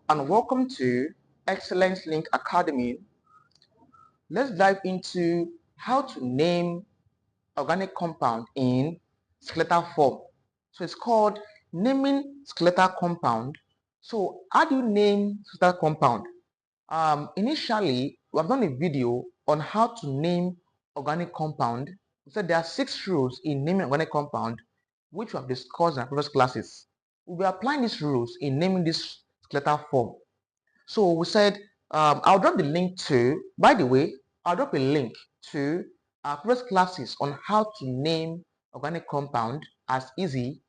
and welcome to Excellence Link Academy. Let's dive into how to name organic compound in skeletal form. So it's called naming skeletal compound. So how do you name skeletal compound? Initially, we have done a video on how to name organic compound. We said there are 6 rules in naming organic compound, which we have discussed in our previous classes. We'll be applying these rules in naming this skeletal form. So we said, I'll drop the link to, by the way, I'll drop a link to our previous classes on how to name organic compound as easy.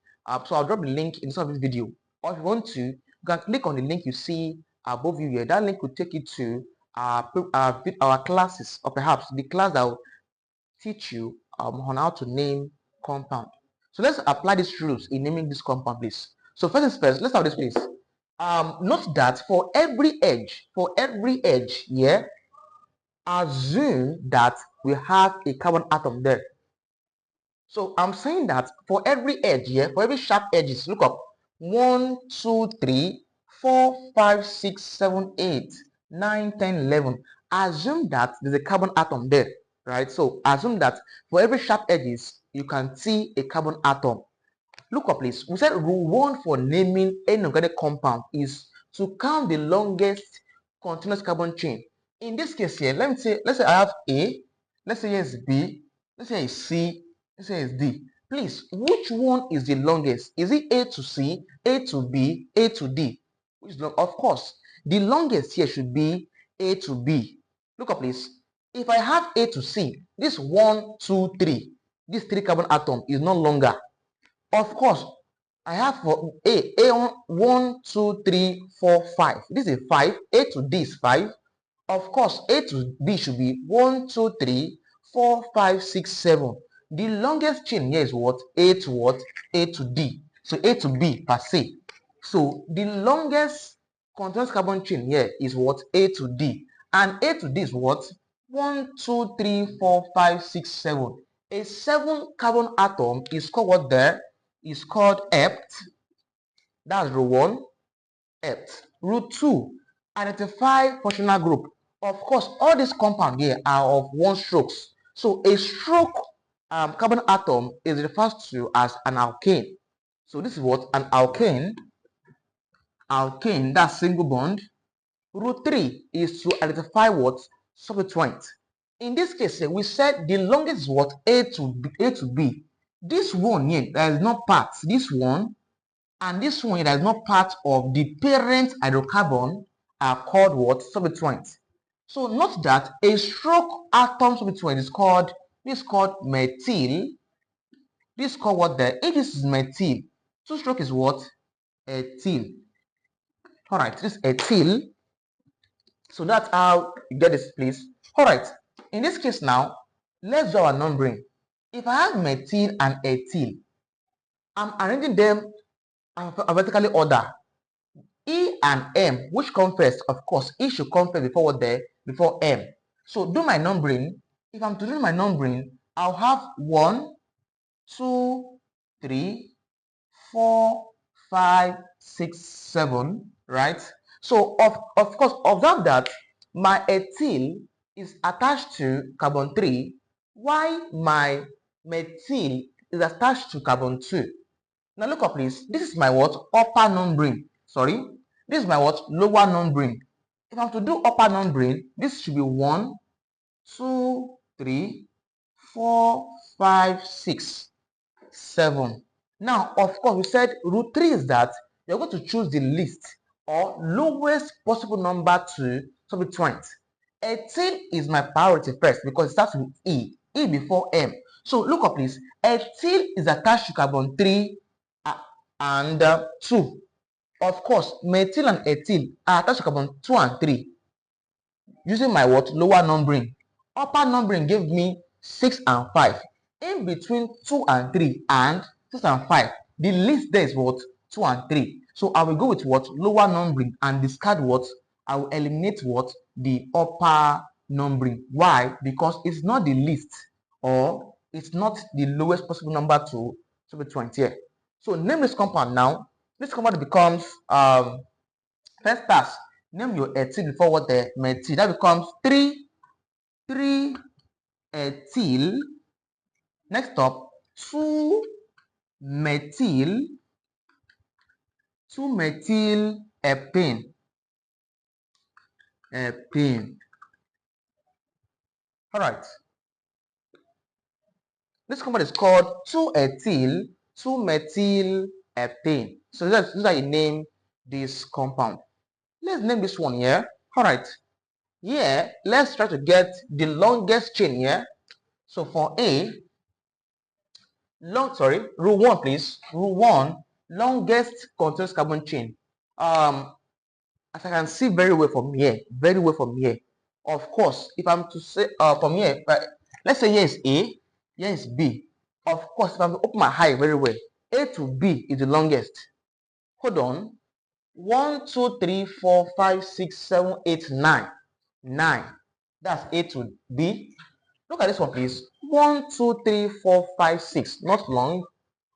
So I'll drop the link in this video. Or if you want to, you can click on the link you see above you here. That link will take you to our classes, or perhaps the class that will teach you on how to name compound. So let's apply these rules in naming this compound, please. So first things first, let's start this, please. Note that for every edge here, assume that we have a carbon atom there. So I'm saying that for every edge here, for every sharp edges, look up 1, 2, 3, 4, 5, 6, 7, 8, 9, 10, 11. Assume that there's a carbon atom there, right? So assume that for every sharp edges, you can see a carbon atom. Look up, please. We said rule 1 for naming any organic compound is to count the longest continuous carbon chain. In this case here, let's say I have A, let's say it's B, let's say it's C, let's say it's D. Please, which one is the longest? Is it A to C, A to B, A to D? Which is long? Of course, the longest here should be A to B. Look up, please. If I have A to C, this 1, 2, 3, this 3 carbon atom is no longer. Of course, I have for A 1, 2, 3, 4, 5. This is 5. A to D is 5. Of course, A to B should be 1, 2, 3, 4, 5, 6, 7. The longest chain here is what? A to what? A to D. So A to B per se. So the longest continuous carbon chain here is what? A to D. And A to D is what? 1, 2, 3, 4, 5, 6, 7. A 7 carbon atom is called what there? Is called ept. That's rule 1, ept. Rule 2, identify functional group. Of course, all these compounds here are of 1 strokes. So a stroke carbon atom is referred to as an alkane. So this is what? An alkane. Alkane, that's single bond. Rule 3 is to identify what? Substituent. In this case, we said the longest is what? A to B. This one here, there is no part. This one and this one here, that is not part of the parent hydrocarbon, are called what? Substituent. So note that a stroke atom substituent is called, this is called methyl. This is called what there? If this is methyl, 2 stroke is what? Ethyl. Alright, this is ethyl. So that's how you get this, please. Alright, in this case now, let's do our numbering. If I have methyl and ethyl, I'm arranging them vertically order. E and M, which come first? Of course, E should come first before what there? Before M. So do my numbering. If I'm to do my numbering, I'll have 1, 2, 3, 4, 5, 6, 7, right? So of course, observe that my ethyl is attached to carbon 3, while my methyl is attached to carbon 2. Now look up, please. This is my what? Upper numbering. Sorry. This is my what? Lower numbering. If I'm to do upper numbering, this should be 1, 2, 3, 4, 5, 6, 7. Now, of course, we said rule 3 is that you're going to choose the least or lowest possible number to substituent. Ethyl is my priority first because it starts with E before M. So look up, please. Ethyl is attached to carbon 3 and 2. Of course, methyl and ethyl are attached to carbon 2 and 3. Using my what? Lower numbering. Upper numbering gave me 6 and 5. In between 2 and 3 and 6 and 5, the least there is what? 2 and 3. So I will go with what? Lower numbering and discard what? I will eliminate what? The upper numbering. Why? Because it's not the least or it's not the lowest possible number to substituent here. So name this compound now. This compound becomes First task, name your ethyl before what the methyl. That becomes 3 ethyl. Next up, 2 methyl, 2 methyl epene. All right. This compound is called 2-ethyl 2-methyl epene. So this is how you name this compound. Let's name this one here. All right. Here, let's try to get the longest chain here. So for A, rule 1, please. Rule 1, longest continuous carbon chain. As I can see very well from here, Of course, if I'm to say from here, let's say here is A, here is B. Of course, if I'm to open my eye very well, A to B is the longest. Hold on. 1, 2, 3, 4, 5, 6, 7, 8, 9. 9. That's A to B. Look at this one, please. 1, 2, 3, 4, 5, 6. Not long.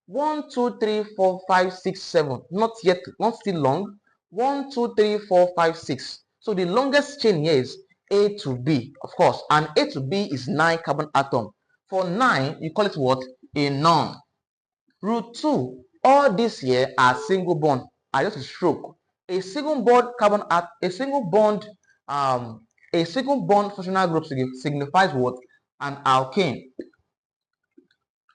1, 2, 3, 4, 5, 6, 7. Not still long. 1, 2, 3, 4, 5, 6. So the longest chain here is A to B, of course. And A to B is 9 carbon atom. For 9, you call it what? A non. Rule 2. All these here are single bond. I just a stroke. A single bond carbon at a single bond functional group signifies what? An alkane.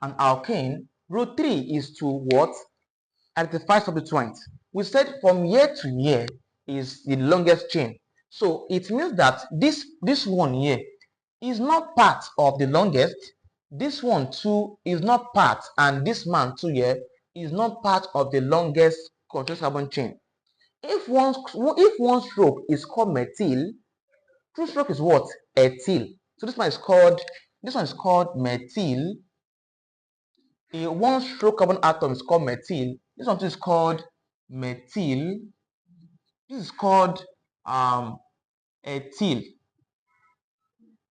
An alkane. Rule 3 is to what? Identify substituent. We said from year to year is the longest chain. So it means that this one here is not part of the longest. This one too is not part, and this man too here is not part of the longest continuous carbon chain. If one stroke is called methyl, two stroke is what? Ethyl. So this one is called methyl. A one stroke carbon atom is called methyl. This one is called methyl. This is called ethyl.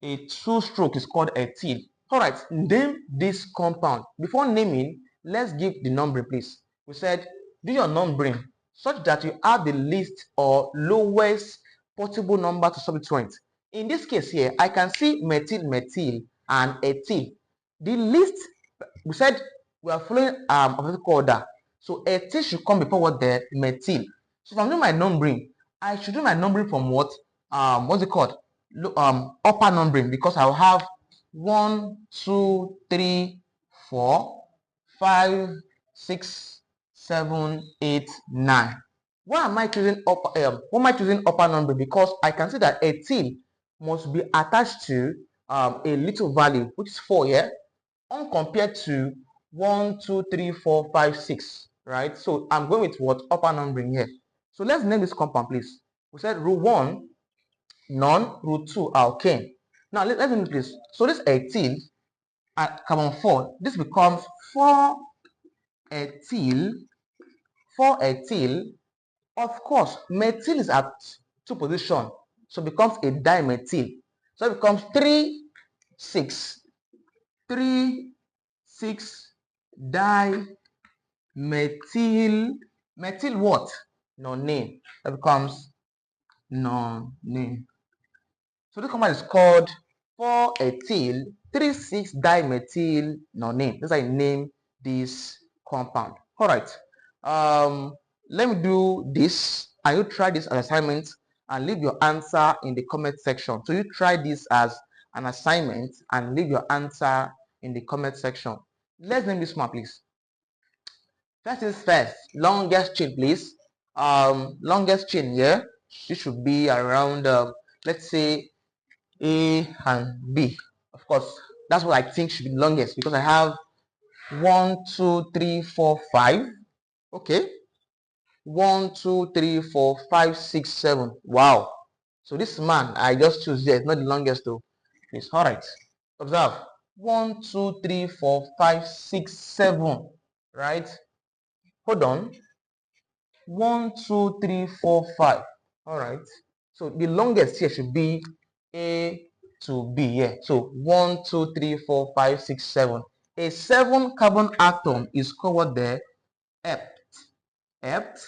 A two stroke is called ethyl. All right, name this compound. Before naming, let's give the numbering, please. We said do your numbering such that you add the least or lowest possible number to substituent. In this case here, I can see methyl, and ethyl. The least, we said we are following alphabetical order. So ethyl should come before what? The methyl. So if I'm doing my numbering, I should do my numbering from what? What's it called? Upper numbering, because I'll have 1, 2, 3, 4, 5, 6, 7, 8, 9. Why am I choosing upper numbering? Because I can see that ethyl must be attached to a little value, which is 4 here, on compared to 1, 2, 3, 4, 5, 6, right? So I'm going with what? Upper numbering here. So let's name this compound, please. We said rule 1, non, rule 2, alkane. Now let's name this. So this ethyl at carbon 4, this becomes 4 ethyl. 4 ethyl. Of course, methyl is at 2 position, so it becomes a dimethyl. So it becomes 3, 6. 3, 6 dimethyl. Methyl what? Nonane. That becomes nonane. So this compound is called 4-ethyl 3,6-dimethyl nonane. That's how I name this compound. All right. Let me do this, and you try this as assignment and leave your answer in the comment section. So you try this as an assignment and leave your answer in the comment section. Let's name this one, please. First is first. Longest chain, please. Longest chain here. This should be around let's say A and B. Of course, that's what I think should be longest, because I have 1, 2, 3, 4, 5. Okay. 1, 2, 3, 4, 5, 6, 7. Wow. So this man I just choose here is not the longest though. Please. All right. Observe. 1, 2, 3, 4, 5, 6, 7. Right. Hold on. 1, 2, 3, 4, 5. All right. So the longest here should be A to B here. So 1, 2, 3, 4, 5, 6, 7. A 7 carbon atom is called what there? Ept. Ept.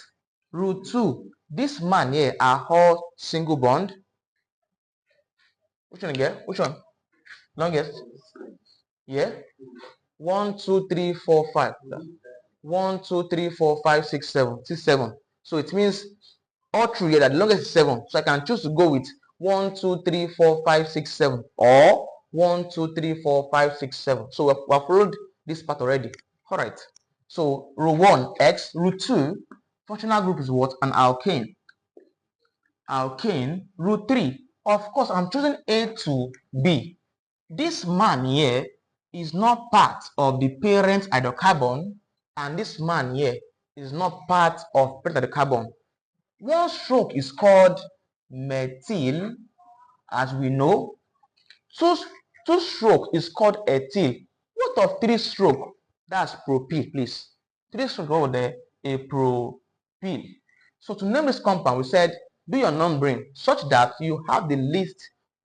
Rule 2. This man here are all single bond. Which one again? Which one? Longest? Yeah. 1, 2, 3, 4, 5. 1, 2, 3, 4, 5, 6, 7. 6, 7. So it means all through here that the longest is 7. So I can choose to go with 1, 2, 3, 4, 5, 6, 7. Or 1, 2, 3, 4, 5, 6, 7. So we have followed this part already. Alright. So row 1, X. Row 2, functional group is what? An alkane. Alkane. Row 3. Of course, I'm choosing A to B. This man here is not part of the parent hydrocarbon, and this man here is not part of parent hydrocarbon. One stroke is called methyl, as we know. Two stroke is called ethyl. What of 3 stroke? That's propyl, please. 3 stroke over there, a propyl. So to name this compound, we said do your numbering such that you have the least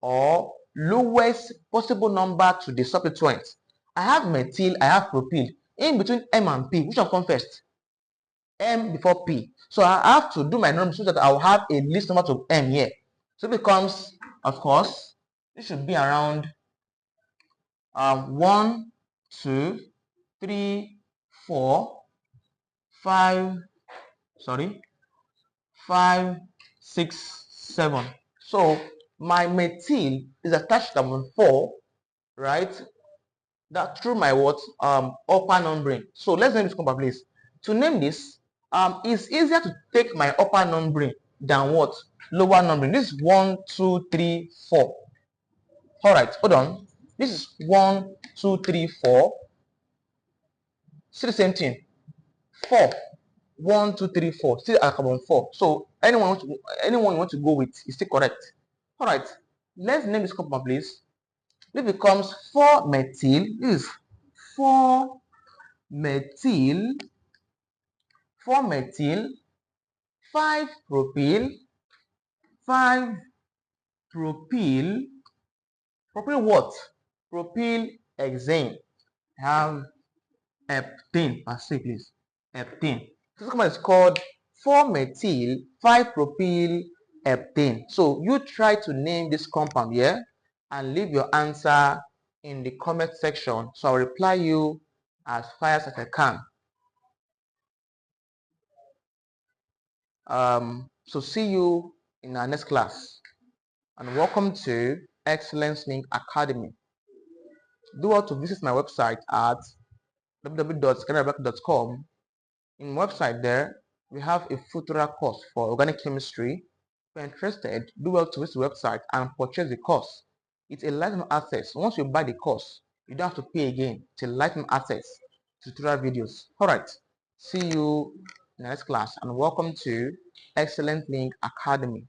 or lowest possible number to the substituent. I have methyl, I have propyl. In between M and P, which one comes first? M before P. So I have to do my numbering so that I will have a least number of M here. So it becomes, of course, this should be around 1, 2, 3, 4, 5, 6, 7. So my methyl is attached to carbon 4, right? That through my what upper numbering. So let's name this compound, please. To name this, it's easier to take my upper numbering than what lower numbering. This is 1, 2, 3, 4. All right, hold on. This is 1, 2, 3, 4. Still the same thing. 4. 1, 2, 3, 4. Still at carbon 4. So anyone you want to go with is still correct. All right. Let's name this compound, please. This becomes 4-methyl. This is 4-methyl. 4-methyl. 5-propyl. 5-propyl. Propyl what? Propyl hexane. Have heptane per se, please. Heptane. This compound is called 4-methyl 5-propyl heptane. So you try to name this compound here and leave your answer in the comment section. So I'll reply you as fast as I can. So see you in our next class, and welcome to Excellence Link Academy. Do well to visit my website at www.skenewabubakar.com. In website there, we have a full tutorial course for organic chemistry. If you're interested, do well to visit the website and purchase the course. It's a lifetime access. Once you buy the course, you don't have to pay again. It's a lifetime access to tutorial videos. Alright, see you in the next class, and welcome to Excellent Link Academy.